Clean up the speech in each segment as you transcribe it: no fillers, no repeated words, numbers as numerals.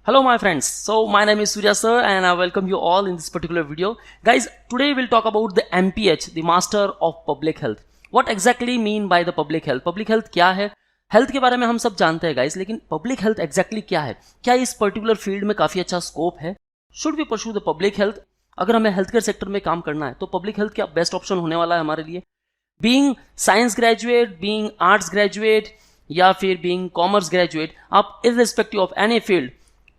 Hello my friends, so my name is Surya sir and I welcome you all in this particular video. Guys, today we'll talk about the MPH, the Master of Public Health. What exactly mean by the public health? Public health क्या है? Health के बारे में हम सब जानते हैं guys, लेकिन पब्लिक हेल्थ एग्जैक्टली क्या है? क्या इस पर्टिकुलर फील्ड में काफी अच्छा स्कोप है? Should we pursue the public health? अगर हमें हेल्थ केयर सेक्टर में काम करना है तो पब्लिक हेल्थ क्या बेस्ट ऑप्शन होने वाला है हमारे लिए? Being science graduate, being arts graduate या फिर बीइंग कॉमर्स ग्रेजुएट, आप irrespective of any field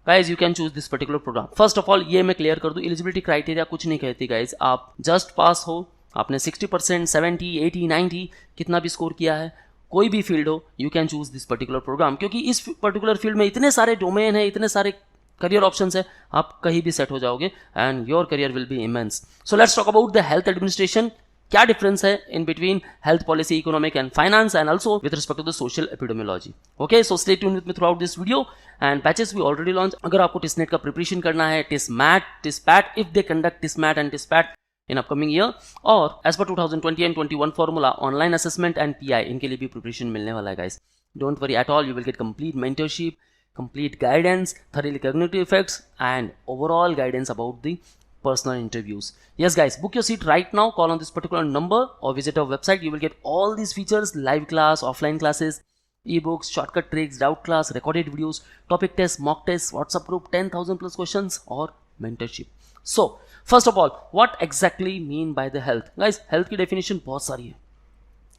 guys you can choose this particular programme. First of all ये मैं क्लियर कर दूं, एलिजिबिलिटी क्राइटेरिया कुछ नहीं कहती गाइज. आप जस्ट पास हो, आपने 60%, 70, 80, 90 कितना भी स्कोर किया है, कोई भी फील्ड हो, you can choose this particular programme. क्योंकि इस पर्टिकुलर फील्ड में इतने सारे डोमेन है, इतने सारे करियर ऑप्शंस है, आप कहीं भी सेट हो जाओगे and your career will be immense. So let's talk about the health administration. क्या डिफरेंस है in between health policy, economic and finance and also with respect to the social epidemiology. Okay, so stay tuned with me throughout this video and batches we already launch. अगर आपको TISSNET का preparation करना है, TISSMAT, TISSPAT, if they conduct TISSMAT and TISSPAT in upcoming year, और as per 2020 and 21 formula online assessment and pi, इनके लिए भी preparation मिलने वाला है guys. Don't worry at all, you will get complete mentorship, complete guidance, thoroughly cognitive effects and overall guidance about the personal interviews. Yes guys, book your seat right now, call on this particular number or visit our website. You will get all these features: live class, offline classes, ebooks, shortcut tricks, doubt class, recorded videos, topic tests, mock tests, WhatsApp group, 10,000 plus questions or mentorship. So first of all, what exactly mean by the health? Guys, health की definition बहुत सारी है.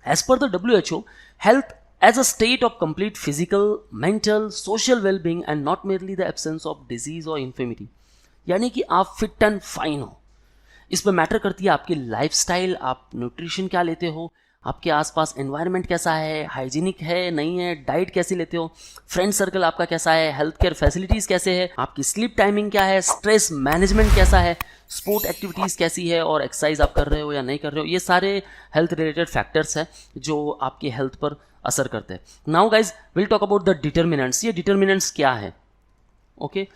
As per the WHO, health as a state of complete physical, mental, social well-being and not merely the absence of disease or infirmity. यानी कि आप fit and fine हो. इसमें matter करती है आपकी लाइफस्टाइल, आप न्यूट्रिशन क्या लेते हो, आपके आसपास एनवायरनमेंट कैसा है, हाइजीनिक है नहीं है, डाइट कैसी लेते हो, फ्रेंड सर्कल आपका कैसा है, हेल्थ केयर फैसिलिटीज़ कैसे है, आपकी स्लीप टाइमिंग क्या है, स्ट्रेस मैनेजमेंट कैसा है, स्पोर्ट एक्टिविटीज़ कैसी है और एक्सरसाइज आप कर रहे हो या नहीं कर रहे हो. ये सारे हेल्थ रिलेटेड फैक्टर्स हैं जो आपकी हेल्थ पर असर करते हैं. Now guys will talk about the determinants. ये डिटर्मिनेंट्स क्या है? ओके,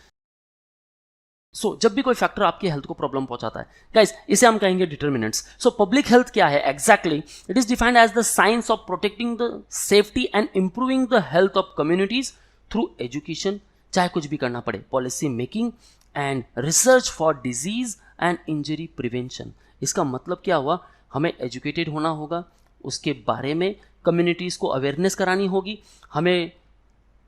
सो जब भी कोई फैक्टर आपकी हेल्थ को प्रॉब्लम पहुंचाता है गाइस, इसे हम कहेंगे डिटर्मिनेंट्स. सो पब्लिक हेल्थ क्या है exactly? It is defined as the science of protecting the safety and improving the health of communities through education, चाहे कुछ भी करना पड़े, policy making and research for disease and injury prevention. इसका मतलब क्या हुआ? हमें एजुकेटेड होना होगा, उसके बारे में कम्युनिटीज़ को अवेयरनेस करानी होगी, हमें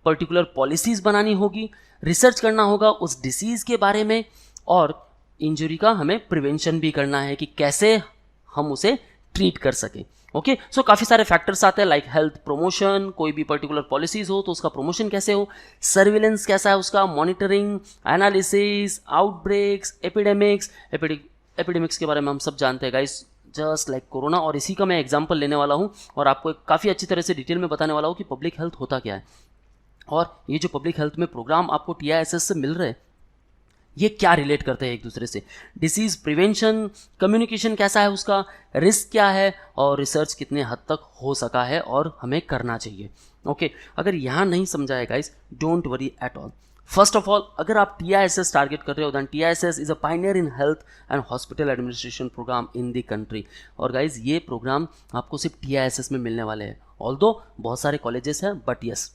पर्टिकुलर पॉलिसीज़ बनानी होगी, रिसर्च करना होगा उस डिसीज़ के बारे में, और इंजरी का हमें प्रिवेंशन भी करना है कि कैसे हम उसे ट्रीट कर सकें. ओके, सो काफ़ी सारे फैक्टर्स आते हैं लाइक हेल्थ प्रमोशन, कोई भी पर्टिकुलर पॉलिसीज़ हो तो उसका प्रमोशन कैसे हो, सर्विलेंस कैसा है उसका, मॉनिटरिंग, एनालिसिस, आउटब्रेक्स, एपिडेमिक्स के बारे में हम सब जानते हैं गाइस, जस्ट लाइक कोरोना. और इसी का मैं एग्जांपल लेने वाला हूँ और आपको काफ़ी अच्छी तरह से डिटेल में बताने वाला हूँ कि पब्लिक हेल्थ होता क्या है, और ये जो पब्लिक हेल्थ में प्रोग्राम आपको TISS से मिल रहे हैं ये क्या रिलेट करते हैं एक दूसरे से, डिसीज़ प्रिवेंशन, कम्युनिकेशन कैसा है उसका, रिस्क क्या है और रिसर्च कितने हद तक हो सका है और हमें करना चाहिए. ओके, अगर यहाँ नहीं समझाया guys, don't worry at all. First of all, अगर आप TISS टारगेट कर रहे हो, then TISS is a pioneer in health and hospital administration programme in the country. और गाइज ये प्रोग्राम आपको सिर्फ TISS में मिलने वाले हैं, ऑल्दो बहुत सारे कॉलेजेस हैं, बट यस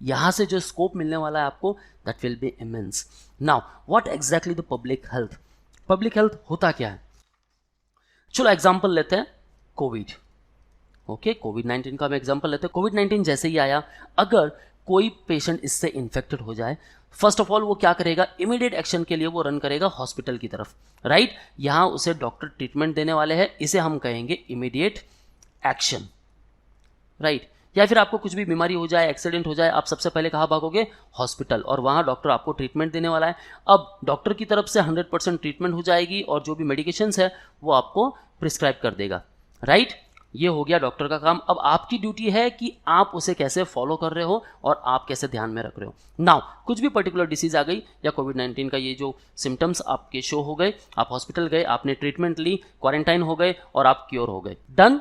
यहाँ से जो स्कोप मिलने वाला है आपको, that will be immense. Now what exactly the public health? Public health होता क्या है? चलो एग्जांपल लेते हैं कोविड. ओके, कोविड-19 का हम एग्जांपल लेते हैं. कोविड-19 जैसे ही आया, अगर कोई पेशेंट इससे इन्फेक्टेड हो जाए, फर्स्ट ऑफ ऑल वो क्या करेगा? इमीडिएट एक्शन के लिए वो रन करेगा हॉस्पिटल की तरफ, राइट? यहाँ उसे डॉक्टर ट्रीटमेंट देने वाले हैं, इसे हम कहेंगे इमीडिएट एक्शन, राइट? या फिर आपको कुछ भी बीमारी हो जाए, एक्सीडेंट हो जाए, आप सबसे पहले कहाँ भागोगे? हॉस्पिटल, और वहाँ डॉक्टर आपको ट्रीटमेंट देने वाला है. अब डॉक्टर की तरफ से 100% ट्रीटमेंट हो जाएगी और जो भी मेडिकेशंस है वो आपको प्रिस्क्राइब कर देगा, राइट? ये हो गया डॉक्टर का काम. अब आपकी ड्यूटी है कि आप उसे कैसे फॉलो कर रहे हो और आप कैसे ध्यान में रख रहे हो. नाउ कुछ भी पर्टिकुलर डिसीज आ गई या कोविड-19 का ये जो सिम्टम्स आपके शो हो गए, आप हॉस्पिटल गए, आपने ट्रीटमेंट ली, क्वारंटाइन हो गए और आप क्योर हो गए, डन.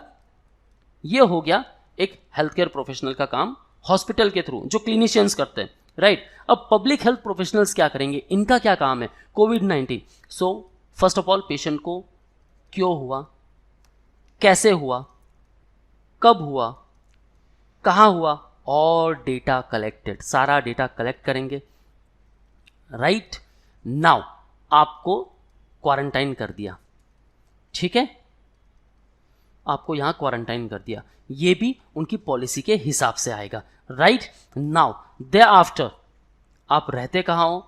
ये हो गया एक हेल्थ केयर प्रोफेशनल का काम हॉस्पिटल के थ्रू, जो क्लिनिशियंस करते हैं, राइट? अब पब्लिक हेल्थ प्रोफेशनल्स क्या करेंगे? इनका क्या काम है? कोविड-19. So first of all, patient को क्यों हुआ, कैसे हुआ, कब हुआ, कहाँ हुआ, और डेटा कलेक्टेड, सारा डेटा कलेक्ट करेंगे, राइट नाउ आपको क्वारंटाइन कर दिया, ठीक है, आपको यहां क्वारंटाइन कर दिया, ये भी उनकी पॉलिसी के हिसाब से आएगा। राइट नाउ दे आफ्टर आप रहते कहाँ हो,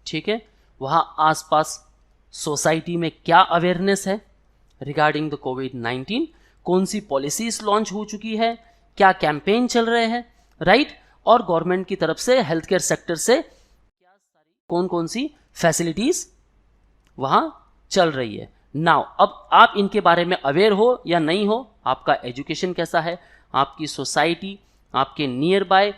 ठीक है, वहां आसपास सोसाइटी में क्या अवेयरनेस है रिगार्डिंग द कोविड-19, कौन सी पॉलिसीज लॉन्च हो चुकी है, क्या कैंपेन चल रहे हैं, राइट, और गवर्नमेंट की तरफ से हेल्थ केयर सेक्टर से कौन कौन सी फैसिलिटीज वहां चल रही है। नाउ अब आप इनके बारे में अवेयर हो या नहीं हो, आपका एजुकेशन कैसा है, आपकी सोसाइटी, आपके नियर बाय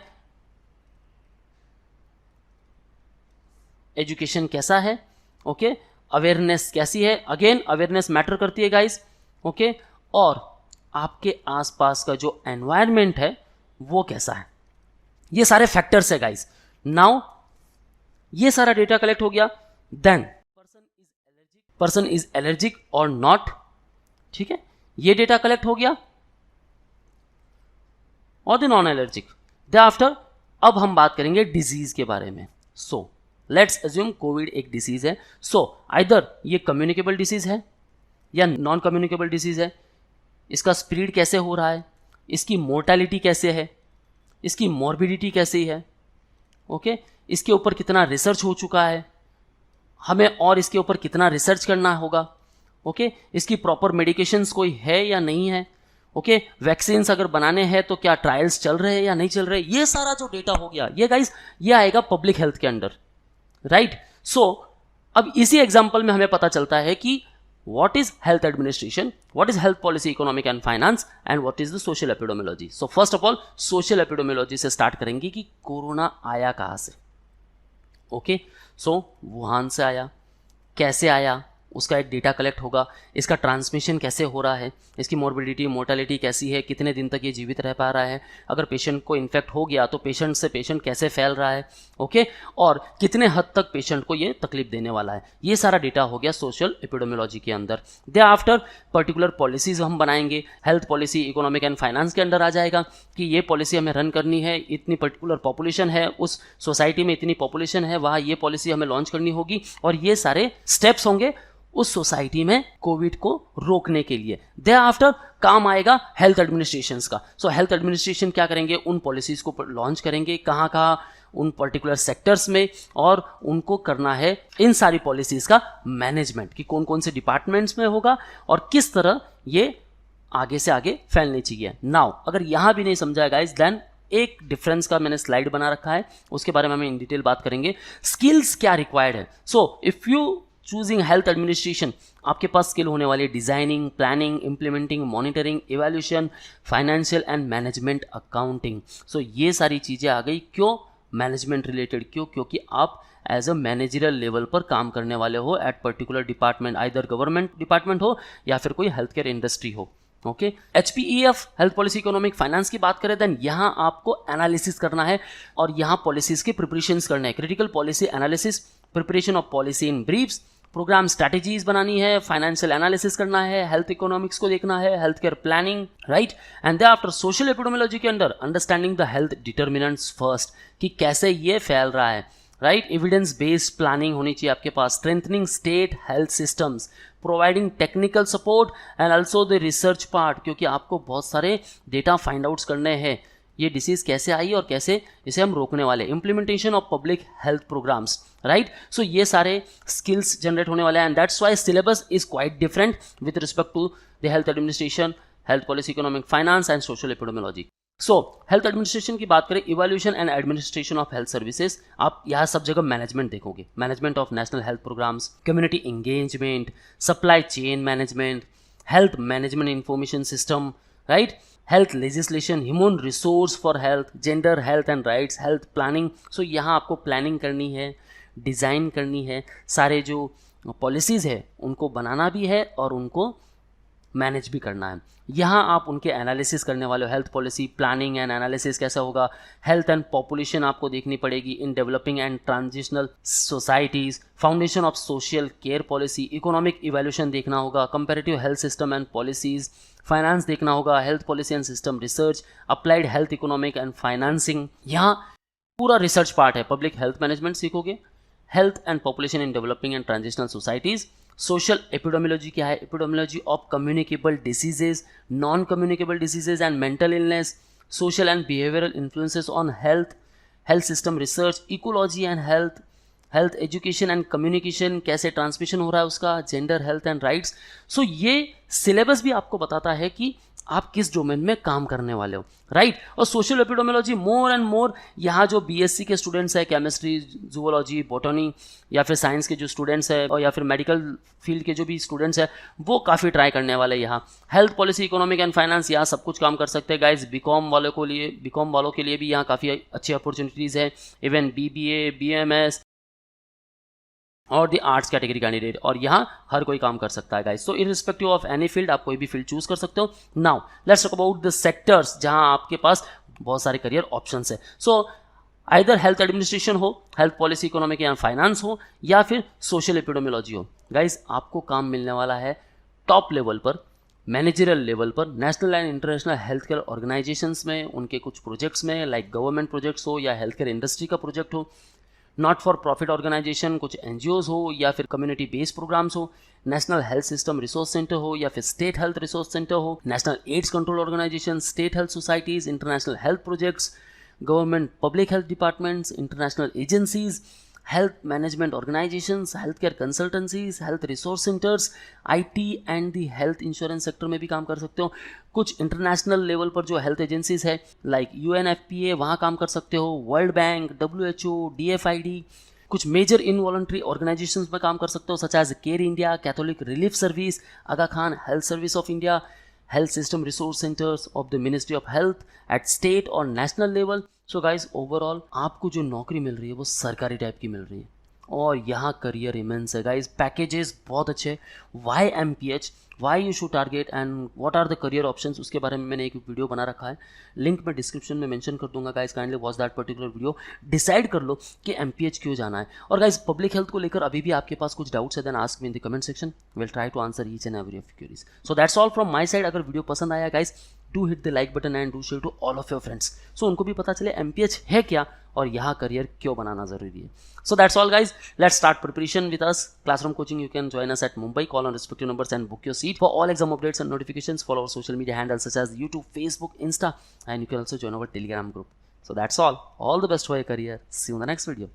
एजुकेशन कैसा है, ओके, अवेयरनेस कैसी है, अगेन अवेयरनेस मैटर करती है गाइस, ओके, और आपके आसपास का जो एनवायरनमेंट है वो कैसा है, ये सारे फैक्टर्स है गाइस। नाउ ये सारा डेटा कलेक्ट हो गया, देन पर्सन इज एलर्जिक और नॉट, ठीक है, ये डेटा कलेक्ट हो गया, और the non allergic. They after अब हम बात करेंगे डिजीज के बारे में। सो लेट्स अज्यूम कोविड एक डिसीज है, सो आइदर ये कम्युनिकेबल डिसीज है या नॉन कम्युनिकेबल डिसीज है, इसका स्प्रेड कैसे हो रहा है, इसकी मोर्टेलिटी कैसे है, इसकी मॉर्बिडिटी कैसी है, ओके, इसके ऊपर कितना रिसर्च हो चुका है, हमें और इसके ऊपर कितना रिसर्च करना होगा, ओके, इसकी प्रॉपर मेडिकेशंस कोई है या नहीं है, ओके, वैक्सीन्स अगर बनाने हैं तो क्या ट्रायल्स चल रहे हैं या नहीं चल रहे, ये सारा जो डेटा हो गया ये गाइस ये आएगा पब्लिक हेल्थ के अंडर, राइट। सो अब इसी एग्जांपल में हमें पता चलता है कि what is health administration, what is health policy economic and finance, and what is the social epidemiology. So first of all social epidemiology से स्टार्ट करेंगे कि कोरोना आया कहाँ से, ओके, सो वुहान से आया, कैसे आया उसका एक डेटा कलेक्ट होगा, इसका ट्रांसमिशन कैसे हो रहा है, इसकी मॉर्बिडिटी मोर्टेलिटी कैसी है, कितने दिन तक ये जीवित रह पा रहा है, अगर पेशेंट को इन्फेक्ट हो गया तो पेशेंट से पेशेंट कैसे फैल रहा है, ओके, और कितने हद तक पेशेंट को ये तकलीफ देने वाला है, ये सारा डेटा हो गया सोशल एपिडेमियोलॉजी के अंदर। दे आफ्टर पर्टिकुलर पॉलिसीज हम बनाएंगे, health policy economic and finance के अंडर आ जाएगा कि ये पॉलिसी हमें रन करनी है, इतनी पर्टिकुलर पॉपुलेशन है, उस सोसाइटी में इतनी पॉपुलेशन है, वहाँ ये पॉलिसी हमें लॉन्च करनी होगी, और ये सारे स्टेप्स होंगे उस सोसाइटी में कोविड को रोकने के लिए। दे आफ्टर काम आएगा हेल्थ एडमिनिस्ट्रेशंस का। सो हेल्थ एडमिनिस्ट्रेशन क्या करेंगे, उन पॉलिसीज को लॉन्च करेंगे, कहाँ कहाँ, उन पर्टिकुलर सेक्टर्स में, और उनको करना है इन सारी पॉलिसीज का मैनेजमेंट कि कौन कौन से डिपार्टमेंट्स में होगा और किस तरह ये आगे से आगे फैलनी चाहिए। नाउ अगर यहां भी नहीं समझा है गाइस, देन एक डिफरेंस का मैंने स्लाइड बना रखा है, उसके बारे में हम इन डिटेल बात करेंगे। स्किल्स क्या रिक्वायर्ड है, so if you choosing health administration, आपके पास स्किल होने वाली designing, planning, implementing, monitoring, evaluation, financial and management accounting. So ये सारी चीजें आ गई, क्यों, मैनेजमेंट रिलेटेड, क्यों, क्योंकि आप एज अ मैनेजरियल लेवल पर काम करने वाले हो at particular department, either government department हो या फिर कोई हेल्थ केयर इंडस्ट्री हो, okay. HPEF health policy economic finance की बात करें, देन यहां आपको एनालिसिस करना है और यहां पॉलिसीज के प्रिपरेशंस करने हैं, critical policy analysis, preparation of policy in briefs, programme strategies बनानी है, फाइनेंशियल एनालिसिस करना है, हेल्थ इकोनॉमिक्स को देखना है, health care planning, right, and they after social epidemiology के अंदर understanding the health determinants first, कि कैसे ये फैल रहा है, राइट, एविडेंस बेस्ड प्लानिंग होनी चाहिए आपके पास, strengthening state health systems, providing technical support and also the research part, क्योंकि आपको बहुत सारे डेटा फाइंड आउट्स करने हैं, ये डिसीज कैसे आई और कैसे इसे हम रोकने वाले, implementation of public health programmes, right. So ये सारे स्किल्स जनरेट होने वाले हैं, and that's why syllabus is quite different with respect to the health administration, health policy economic finance and social epidemiology. So health administration की बात करें, evaluation and administration of health services, आप यहाँ सब जगह मैनेजमेंट देखोगे, management of national health programmes, community engagement, supply chain management, health management information system, right, health legislation, human resource for health, gender health and rights, health planning. So यहाँ आपको planning करनी है, design करनी है, सारे जो policies है उनको बनाना भी है और उनको मैनेज भी करना है। यहाँ आप उनके एनालिसिस करने वाले हो, health policy planning and analysis कैसा होगा, हेल्थ एंड पॉपुलेशन आपको देखनी पड़ेगी in developing and transitional societies, foundation of social care policy, economic evaluation देखना होगा, comparative health system and policies, finance देखना होगा, health policy and system research, applied health economic and financing, यहाँ पूरा research part है, पब्लिक हेल्थ मैनेजमेंट सीखोगे, health and population in developing and transitional societies. Social epidemiology क्या है? Epidemiology of communicable diseases, non communicable diseases and mental illness, social and behavioural influences on health, health system research, ecology and health, health education and communication, कैसे transmission हो रहा है उसका, gender, health and rights. सो ये syllabus भी आपको बताता है कि आप किस डोमेन में काम करने वाले हो, राइट। और social epidemiology more and more, यहाँ जो बीएससी के स्टूडेंट्स हैं, केमिस्ट्री, जूलॉजी, बॉटनी या फिर साइंस के जो स्टूडेंट्स हैं और या फिर मेडिकल फील्ड के जो भी स्टूडेंट्स हैं, वो काफ़ी ट्राई करने वाले हैं यहाँ। Health policy, economic and finance, यहाँ सब कुछ काम कर सकते हैं गाइज। बीकॉम वालों के लिए भी यहाँ काफ़ी अच्छी अपॉर्चुनिटीज़ है। इवन बीबीए, बीएमएस और द आर्ट्स कैटेगरी कैंडिडेट, और यहाँ हर कोई काम कर सकता है guys. So irrespective of any field, आप कोई भी फील्ड चूज कर सकते हो। Now let's talk about the sectors जहाँ आपके पास बहुत सारे करियर ऑप्शंस है। सो आइदर हेल्थ एडमिनिस्ट्रेशन हो, health policy, economic and finance हो, या फिर सोशल एपिडेमियोलॉजी हो। गाइस आपको काम मिलने वाला है टॉप लेवल पर, मैनेजरियल लेवल पर, national and international health care organisations में, उनके कुछ प्रोजेक्ट्स में, लाइक गवर्नमेंट प्रोजेक्ट्स हो या हेल्थ केयर इंडस्ट्री का प्रोजेक्ट हो, नॉट फॉर प्रॉफिट ऑर्गेनाइजेशन, कुछ एनजीओज हो या फिर कम्युनिटी बेस्ड प्रोग्राम्स हो, national health system resource centre हो या फिर स्टेट हेल्थ रिसोर्स सेंटर हो, national AIDS control organisation, state health societies, international health projects, government public health departments, international agencies, health management organisations, health care consultancies, health resource centres, IT and the health insurance sector में भी काम कर सकते हो। कुछ international level पर जो health agencies है लाइक यूएनएफपीए, वहाँ काम कर सकते हो, वर्ल्ड बैंक, डब्ल्यूएचओ, डीएफआईडी, कुछ मेजर इनवॉलंटरी ऑर्गेनाइजेशंस में काम कर सकते हो such as CARE India, Catholic Relief Service, Aga Khan health service of India, health system resource centres of the ministry of health at state और national level. So guys overall आपको जो नौकरी मिल रही है वो सरकारी टाइप की मिल रही है और यहाँ करियर इमेंस है गाइज, पैकेजेस बहुत अच्छे। Why MPH, why you should target and what are the career options, उसके बारे में मैंने एक वीडियो बना रखा है, लिंक मैं डिस्क्रिप्शन में मेंशन कर दूंगा guys, kindly watch that particular video. Decide कर लो कि एमपीएच क्यों जाना है। और गाइज पब्लिक हेल्थ को लेकर अभी भी आपके पास कुछ डाउट्स है, then ask me in the comment section, will try to answer each and every of queries. So that's all from my side. अगर वीडियो पसंद आया guys, do hit the like button and do share to all of your friends, so उनको भी पता चले MPH है क्या और यहाँ करियर क्यों बनाना जरूरी है। So that's all guys, let's start preparation with us. Classroom coaching, you can join us at Mumbai, call on respective numbers and book your seat. For all exam updates and notifications, follow our social media handles such as YouTube, Facebook, Insta, and you can also join our Telegram group. So that's all the best for your career. See you in the next video.